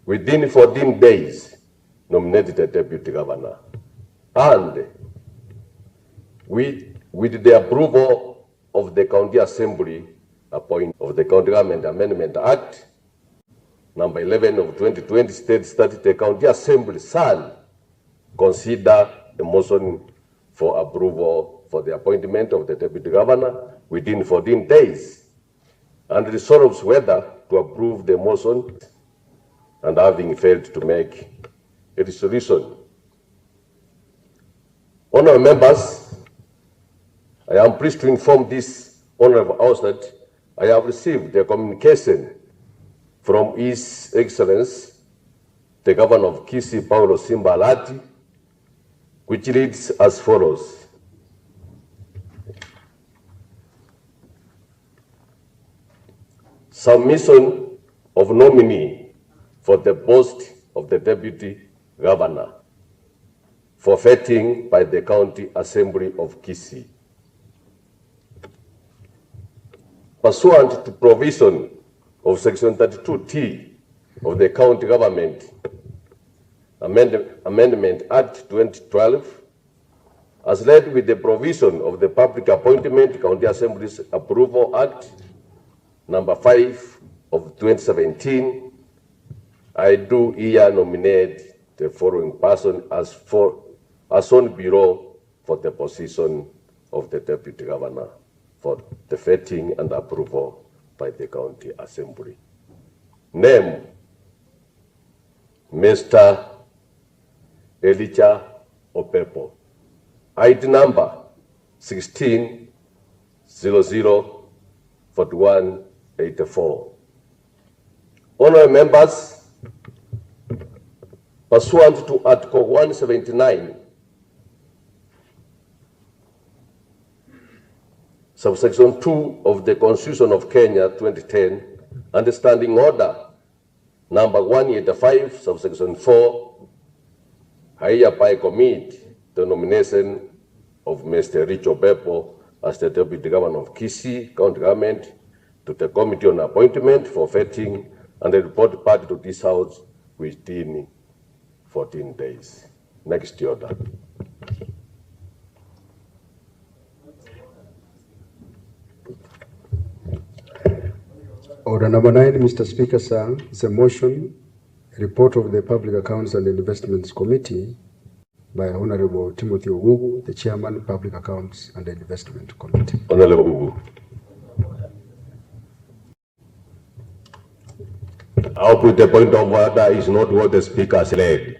within 14 days, nominate the deputy governor. And with the approval of the County Assembly appoint of the County Government Amendment Act, number 11 of 2020, states that the County Assembly shall consider a motion for approval for the appointment of the deputy governor within 14 days and resolves whether to approve the motion, and having failed to make a resolution. Honourable members, I am pleased to inform this Honourable House that I have received a communication from His Excellency, the Governor of Kisii, Paulo Simba Arati, which reads as follows. Submission of nominee for the post of the Deputy Governor for vetting by the County Assembly of Kisii. Pursuant to provision of Section 32T of the County Government Amendment Act 2012, as led with the provision of the Public Appointment County Assembly's Approval Act number 5 of 2017, I do here nominate the following person as on below for the position of the Deputy Governor for the vetting and approval by the County Assembly. Name, Mr. Elijah Obebo. ID number 16004184. Honourable members, pursuant to Article 179, subsection 2 of the Constitution of Kenya 2010, and Standing Order number 185, subsection 4, I hereby commit the nomination of Mr. Elijah Obebo as the Deputy Governor of Kisii County Government to the Committee on Appointment for vetting and the report back to this House within 14 days. Next order. Order number 9, Mr. Speaker, sir, is a motion, report of the Public Accounts and Investments Committee by Honorable Timothy Ogugu, the Chairman, Public Accounts and Investment Committee. Honorable Ogugu. I'll put the point of order is not what the Speaker said.